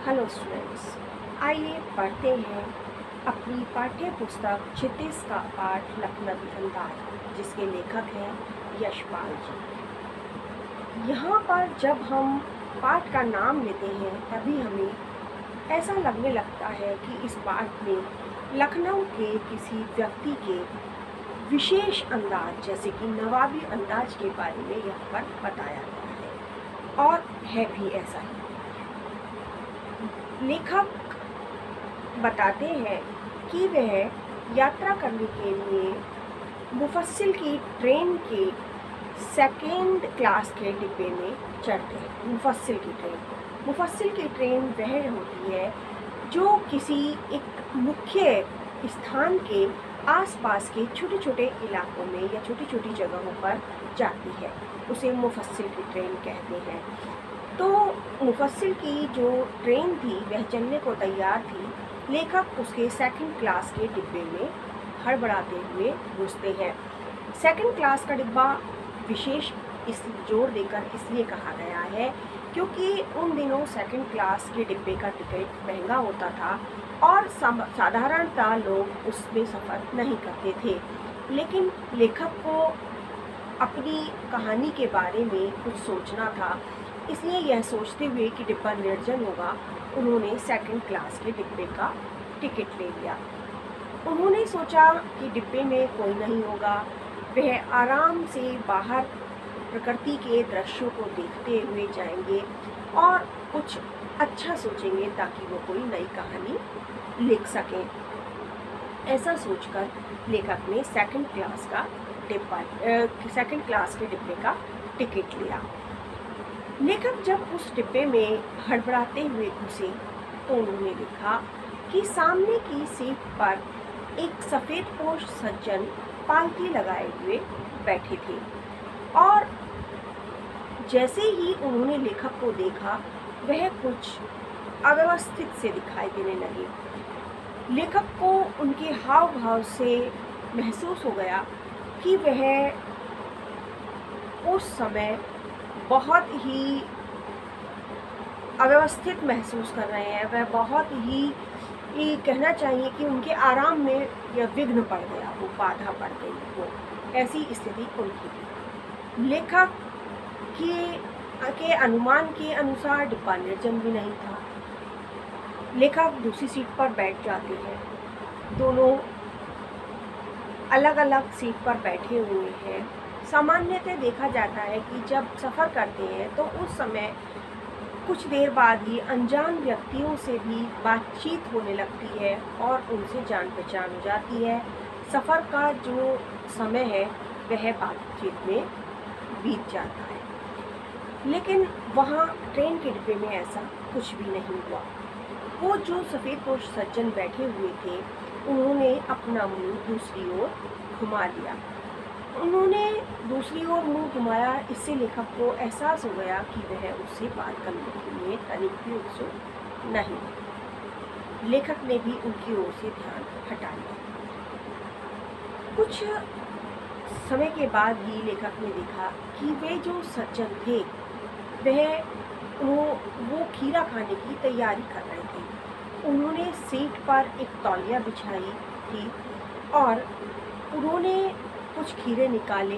Hello students, आइए पढ़ते हैं अपनी पाठ्य पुस्तक क्षितिज का पाठ लखनवी अंदाज, जिसके लेखक हैं यशपाल जी। यहाँ पर जब हम पाठ का नाम लेते हैं तभी हमें ऐसा लगने लगता है कि इस पाठ में लखनऊ के किसी व्यक्ति के विशेष अंदाज जैसे कि नवाबी अंदाज के बारे में यहाँ पर बताया गया है, और है भी ऐसा ही। लेखक बताते हैं कि वह यात्रा करने के लिए मुफस्सिल की ट्रेन के सेकेंड क्लास के डिब्बे में चढ़ते हैं। मुफस्सिल की ट्रेन वह होती है जो किसी एक मुख्य स्थान के आसपास के छोटे छोटे इलाकों में या छोटी छोटी जगहों पर जाती है, उसे मुफस्सिल की ट्रेन कहते हैं। तो मुफस्सिल की जो ट्रेन थी वह चलने को तैयार थी। लेखक उसके सेकंड क्लास के डिब्बे में हड़बड़ाते हुए घुसते हैं। सेकंड क्लास का डिब्बा विशेष इस जोर देकर इसलिए कहा गया है क्योंकि उन दिनों सेकंड क्लास के डिब्बे का टिकट महंगा होता था और साधारणतः लोग उसमें सफ़र नहीं करते थे। लेकिन लेखक को अपनी कहानी के बारे में कुछ सोचना था, इसलिए यह सोचते हुए कि डिब्बा निर्जन होगा, उन्होंने सेकंड क्लास के डिब्बे का टिकट ले लिया। उन्होंने सोचा कि डिब्बे में कोई नहीं होगा, वह आराम से बाहर प्रकृति के दृश्यों को देखते हुए जाएंगे और कुछ अच्छा सोचेंगे ताकि वो कोई नई कहानी लिख सकें। ऐसा सोचकर लेखक ने सेकंड क्लास के डिब्बे का टिकट लिया। लेखक जब उस डिब्बे में हड़बड़ाते हुए घुसे तो उन्होंने देखा कि सामने की सीट पर एक सफ़ेदपोश सज्जन पालकी लगाए हुए बैठे थे, और जैसे ही उन्होंने लेखक को देखा वह कुछ अव्यवस्थित से दिखाई देने लगे। लेखक को उनके हाव भाव से महसूस हो गया कि वह उस समय बहुत ही अव्यवस्थित महसूस कर रहे हैं। वह बहुत ही कहना चाहिए कि उनके आराम में यह विघ्न पड़ गया, वो बाधा पड़ गई, वो ऐसी स्थिति उनकी थी। लेखक के अनुमान के अनुसार डिब्बा निर्जन भी नहीं था। लेखक दूसरी सीट पर बैठ जाते हैं। दोनों अलग अलग सीट पर बैठे हुए हैं। सामान्यतः देखा जाता है कि जब सफ़र करते हैं तो उस समय कुछ देर बाद ही अनजान व्यक्तियों से भी बातचीत होने लगती है और उनसे जान पहचान हो जाती है। सफ़र का जो समय है वह बातचीत में बीत जाता है। लेकिन वहाँ ट्रेन के डिब्बे में ऐसा कुछ भी नहीं हुआ। वो जो सफ़ेदपोश सज्जन बैठे हुए थे उन्होंने अपना मुंह दूसरी ओर घुमा लिया। उन्होंने दूसरी ओर मुंह घुमाया, इससे लेखक को एहसास हो गया कि वह उससे बात करने के लिए तनिक भी उत्सुक नहीं। लेखक ने भी उनकी ओर से ध्यान हटा लिया। कुछ समय के बाद ही लेखक ने देखा कि वे जो सज्जन थे वो खीरा खाने की तैयारी कर रहे थे। उन्होंने सीट पर एक तौलिया बिछाई थी और उन्होंने कुछ खीरे निकाले,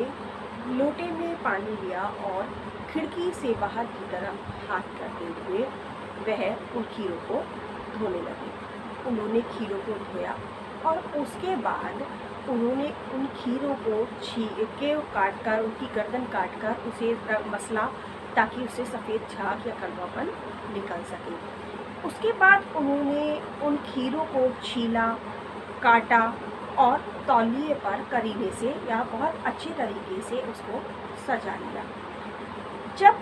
लोटे में पानी लिया और खिड़की से बाहर की तरफ हाथ करते हुए वह उन खीरों को धोने लगे। उन्होंने खीरों को धोया और उसके बाद उन्होंने उन खीरों को काटकर उनकी गर्दन काटकर उसे मसला ताकि उसे सफ़ेद झाग या कड़वापन निकल सके। उसके बाद उन्होंने उन खीरों को छीला, काटा और तौलिए पर करीने से या बहुत अच्छे तरीके से उसको सजा लिया। जब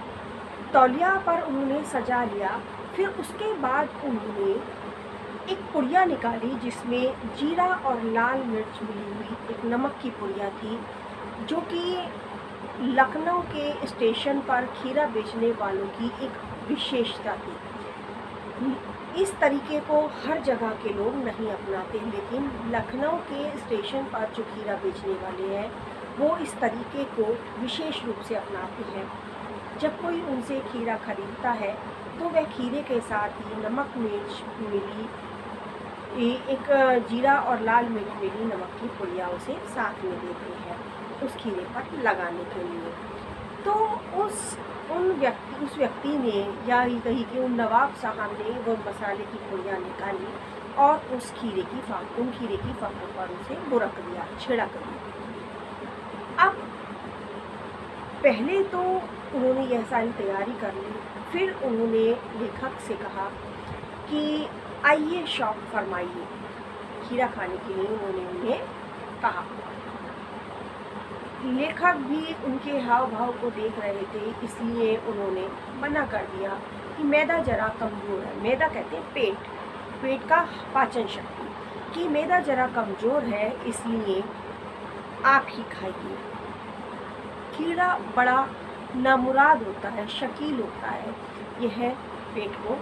तौलिया पर उन्होंने सजा लिया, फिर उसके बाद उन्होंने एक पुड़िया निकाली जिसमें जीरा और लाल मिर्च मिली हुई एक नमक की पुड़िया थी, जो कि लखनऊ के स्टेशन पर खीरा बेचने वालों की एक विशेषता थी। इस तरीके को हर जगह के लोग नहीं अपनाते, लेकिन लखनऊ के स्टेशन पर जो खीरा बेचने वाले हैं वो इस तरीके को विशेष रूप से अपनाते हैं। जब कोई उनसे खीरा खरीदता है तो वह खीरे के साथ ही नमक मिर्च मिली एक जीरा और लाल मिर्च मिली नमक की पुड़िया उसे साथ में देते हैं उस खीरे पर लगाने के लिए। तो उस व्यक्ति ने या ये कही कि उन नवाब साहब ने वो मसाले की पुड़िया निकाली और उन खीरे की फाकों पर उसे बुरक दिया, छिड़क दिया। अब पहले तो उन्होंने यह सारी तैयारी कर ली, फिर उन्होंने लेखक से कहा कि आइए शौक फरमाइए, खीरा खाने के लिए उन्होंने उन्हें कहा। लेखक भी उनके हाव भाव को देख रहे थे, इसलिए उन्होंने मना कर दिया कि मैदा जरा कमज़ोर है। मैदा कहते हैं पेट का पाचन शक्ति, कि मैदा जरा कमज़ोर है, इसलिए आप ही खाइए। खीरा बड़ा नामुराद होता है, शकील होता है, यह पेट को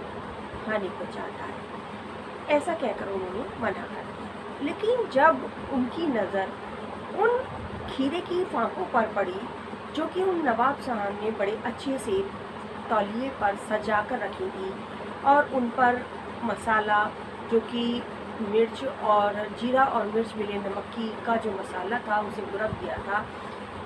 हानि पहुंचाता है। ऐसा कहकर उन्होंने मना कर दिया। लेकिन जब उनकी नज़र उन खीरे की फाकों पर पड़ी जो कि उन नवाब साहब ने बड़े अच्छे से तौलिए पर सजा कर रखी थी और उन पर मसाला जो कि मिर्च और जीरा और मिर्च मिले नमक का जो मसाला था उसे बुरक दिया था,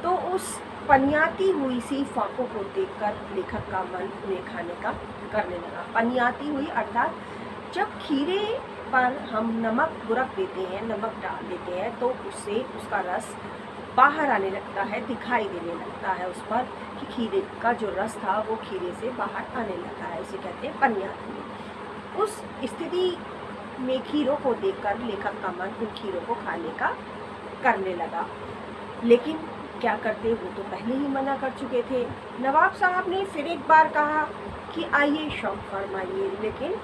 तो उस पनियाती हुई सी फाकों को देखकर लेखक का मन उन्हें खाने का करने लगा। पनियाती हुई अर्थात जब खीरे पर हम नमक बुरक देते हैं, नमक डाल देते हैं, तो उससे उसका रस बाहर आने लगता है, दिखाई देने लगता है उस पर कि खीरे का जो रस था वो खीरे से बाहर आने लगा है। इसे कहते हैं पनियाती। उस स्थिति में खीरों को देखकर लेखक का मन उन खीरों को खाने का करने लगा। लेकिन क्या करते, वो तो पहले ही मना कर चुके थे। नवाब साहब ने फिर एक बार कहा कि आइए शौक फरमाइए, लेकिन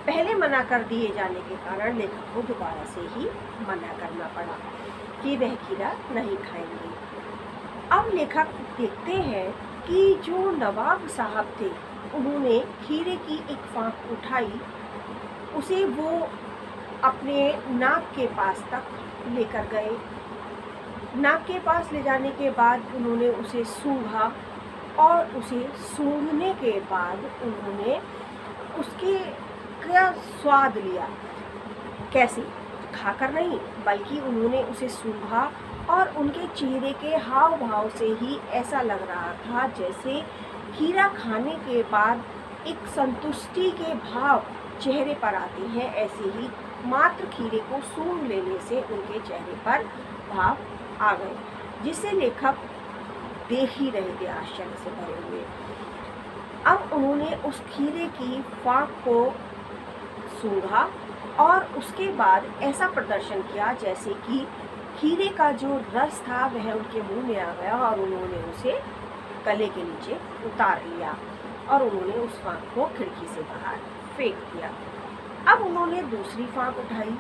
पहले मना कर दिए जाने के कारण लेखक को दोबारा से ही मना करना पड़ा कि वह खीरा नहीं खाएंगे। अब लेखक देखते हैं कि जो नवाब साहब थे उन्होंने खीरे की एक फाँक उठाई, उसे वो अपने नाक के पास तक लेकर गए। नाक के पास ले जाने के बाद उन्होंने उसे सूंघा और उसे सूंघने के बाद उन्होंने उसके का स्वाद लिया। कैसे? खाकर नहीं, बल्कि उन्होंने उसे सूंघा और उनके चेहरे के हाव भाव से ही ऐसा लग रहा था जैसे खीरा खाने के बाद एक संतुष्टि के भाव चेहरे पर आते हैं, ऐसे ही मात्र खीरे को सूंघ लेने से उनके चेहरे पर भाव आ गए, जिसे लेखक देख ही रहे थे आश्चर्य से भरे हुए। अब उन्होंने उस खीरे की फाँक को सूंघा और उसके बाद ऐसा प्रदर्शन किया जैसे कि खीरे का जो रस था वह उनके मुंह में आ गया और उन्होंने उसे गले के नीचे उतार लिया और उन्होंने उस फाँक को खिड़की से बाहर फेंक दिया। अब उन्होंने दूसरी फाँक उठाई,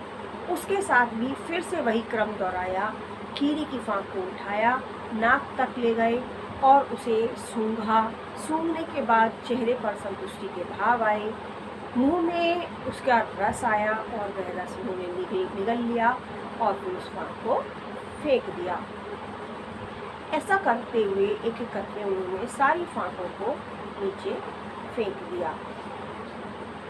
उसके साथ भी फिर से वही क्रम दोहराया। खीरे की फाँक को उठाया, नाक तक ले गए और उसे सूंघा। सूंघने के बाद चेहरे पर संतुष्टि के भाव आए, मुंह में उसका रस आया और वह रस उन्होंने निगल लिया और फिर उस फाँक को फेंक दिया। ऐसा करते हुए एक एक करके उन्होंने सारी फाँकों को नीचे फेंक दिया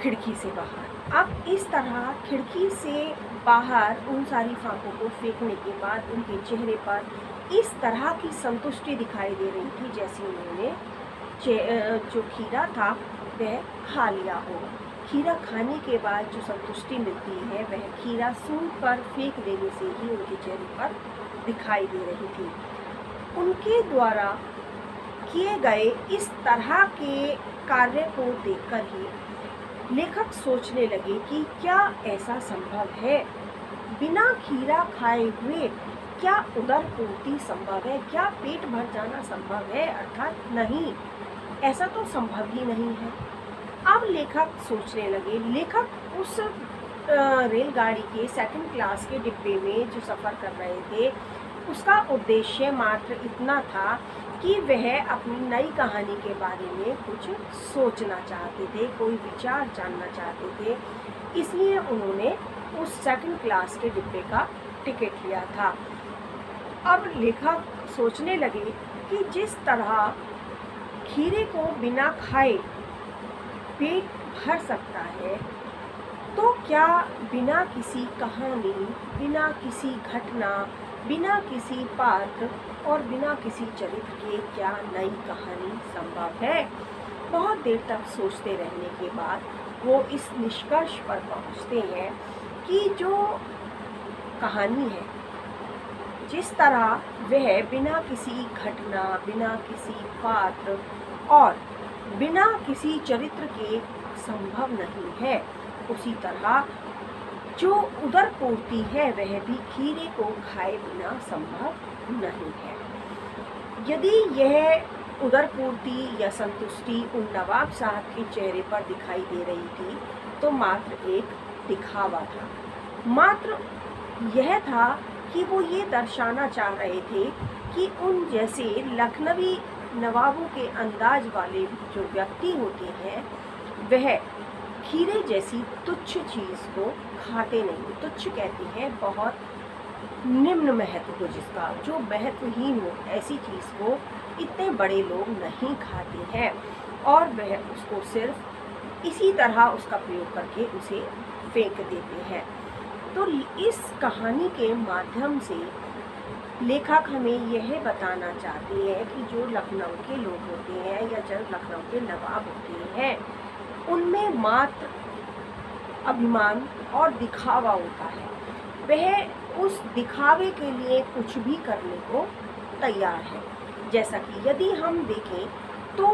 खिड़की से बाहर। अब इस तरह खिड़की से बाहर उन सारी फाँकों को फेंकने के बाद उनके चेहरे पर इस तरह की संतुष्टि दिखाई दे रही थी जैसे उन्होंने जो खीरा था वह खा लिया हो। खीरा खाने के बाद जो संतुष्टि मिलती है वह खीरा सूंघ कर फेंक देने से ही उनके चेहरे पर दिखाई दे रही थी। उनके द्वारा किए गए इस तरह के कार्य को देखकर ही लेखक सोचने लगे कि क्या ऐसा संभव है, बिना खीरा खाए हुए क्या उदर पूर्ति संभव है, क्या पेट भर जाना संभव है? अर्थात नहीं, ऐसा तो संभव ही नहीं है। अब लेखक सोचने लगे। लेखक उस रेलगाड़ी के सेकंड क्लास के डिब्बे में जो सफ़र कर रहे थे उसका उद्देश्य मात्र इतना था कि वह अपनी नई कहानी के बारे में कुछ सोचना चाहते थे, कोई विचार जानना चाहते थे, इसलिए उन्होंने उस सेकंड क्लास के डिब्बे का टिकट लिया था। अब लेखक सोचने लगे कि जिस तरह खीरे को बिना खाए पेट भर सकता है, तो क्या बिना किसी कहानी, बिना किसी घटना, बिना किसी पात्र और बिना किसी चरित्र के क्या नई कहानी संभव है? बहुत देर तक सोचते रहने के बाद वो इस निष्कर्ष पर पहुंचते हैं कि जो कहानी है, जिस तरह वह बिना किसी घटना, बिना किसी पात्र और बिना किसी चरित्र के संभव नहीं है, उसी तरह जो उदर पूर्ति है वह भी खीरे को खाए बिना संभव नहीं है। यदि यह उदर पूर्ति या संतुष्टि उन नवाब साहब के चेहरे पर दिखाई दे रही थी तो मात्र एक दिखावा था। मात्र यह था कि वो ये दर्शाना चाह रहे थे कि उन जैसे लखनवी नवाबों के अंदाज वाले जो व्यक्ति होते हैं वह खीरे जैसी तुच्छ चीज़ को खाते नहीं। तुच्छ कहते हैं बहुत निम्न महत्व को, जिसका जो महत्वहीन हो, ऐसी चीज़ को इतने बड़े लोग नहीं खाते हैं और वह उसको सिर्फ इसी तरह उसका प्रयोग करके उसे फेंक देते हैं। तो इस कहानी के माध्यम से लेखक हमें यह बताना चाहते हैं कि जो लखनऊ के लोग होते हैं या जो लखनऊ के नवाब होते हैं उनमें मात्र अभिमान और दिखावा होता है। वह उस दिखावे के लिए कुछ भी करने को तैयार है। जैसा कि यदि हम देखें तो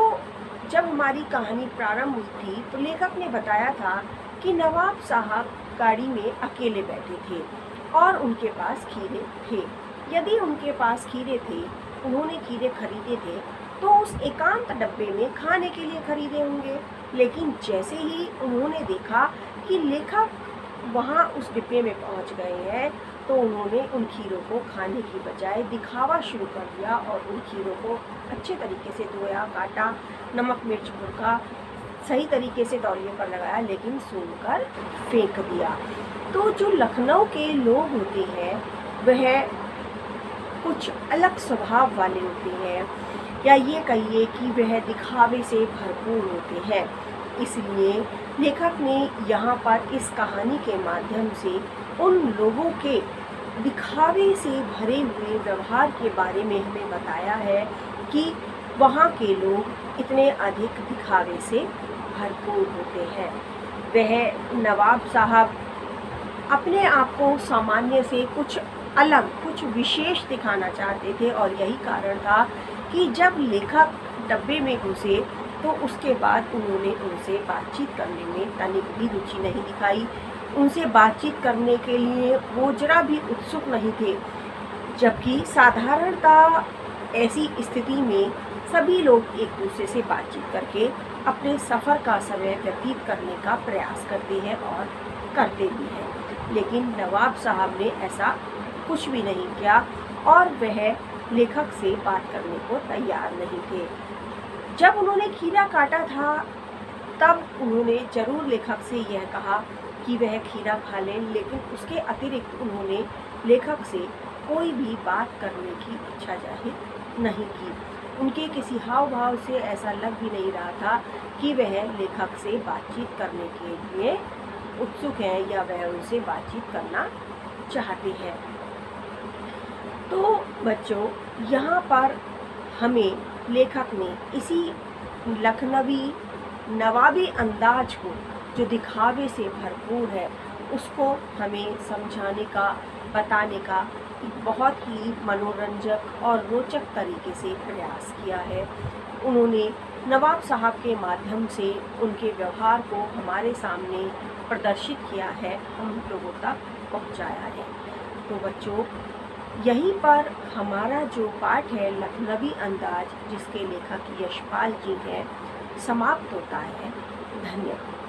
जब हमारी कहानी प्रारंभ हुई थी तो लेखक ने बताया था कि नवाब साहब गाड़ी में अकेले बैठे थे और उनके पास खीरे थे। यदि उनके पास खीरे थे, उन्होंने खीरे खरीदे थे तो उस एकांत डब्बे में खाने के लिए खरीदे होंगे। लेकिन जैसे ही उन्होंने देखा कि लेखक वहाँ उस डिब्बे में पहुँच गए हैं तो उन्होंने उन खीरों को खाने की बजाय दिखावा शुरू कर दिया और उन खीरों को अच्छे तरीके से धोया, काटा, नमक मिर्च भुरका, सही तरीके से तौलिए पर लगाया, लेकिन सूंघकर फेंक दिया। तो जो लखनऊ के लोग होते हैं वह कुछ अलग स्वभाव वाले होते हैं, या ये कहिए कि वह दिखावे से भरपूर होते हैं। इसलिए लेखक ने यहाँ पर इस कहानी के माध्यम से उन लोगों के दिखावे से भरे हुए व्यवहार के बारे में हमें बताया है कि वहाँ के लोग इतने अधिक दिखावे से भरपूर होते हैं। वह नवाब साहब अपने आप को सामान्य से कुछ अलग, कुछ विशेष दिखाना चाहते थे और यही कारण था कि जब लेखक डब्बे में घुसे तो उसके बाद उन्होंने उनसे बातचीत करने में तनिक भी रुचि नहीं दिखाई। उनसे बातचीत करने के लिए वो जरा भी उत्सुक नहीं थे, जबकि साधारणतः ऐसी स्थिति में सभी लोग एक दूसरे से बातचीत करके अपने सफ़र का समय व्यतीत करने का प्रयास करते हैं और करते भी हैं। लेकिन नवाब साहब ने ऐसा कुछ भी नहीं किया और वह लेखक से बात करने को तैयार नहीं थे। जब उन्होंने खीरा काटा था तब उन्होंने जरूर लेखक से यह कहा कि वह खीरा खा लें, लेकिन उसके अतिरिक्त उन्होंने लेखक से कोई भी बात करने की इच्छा जाहिर नहीं की। उनके किसी हाव भाव से ऐसा लग भी नहीं रहा था कि वह लेखक से बातचीत करने के लिए उत्सुक हैं या वह उनसे बातचीत करना चाहते हैं। तो बच्चों, यहाँ पर हमें लेखक ने इसी लखनवी नवाबी अंदाज को जो दिखावे से भरपूर है उसको हमें समझाने का, बताने का बहुत ही मनोरंजक और रोचक तरीके से प्रयास किया है। उन्होंने नवाब साहब के माध्यम से उनके व्यवहार को हमारे सामने प्रदर्शित किया है, हम लोगों तक पहुंचाया है। तो बच्चों, यहीं पर हमारा जो पाठ है लखनवी अंदाज, जिसके लेखक यशपाल जी हैं, समाप्त होता है। धन्यवाद।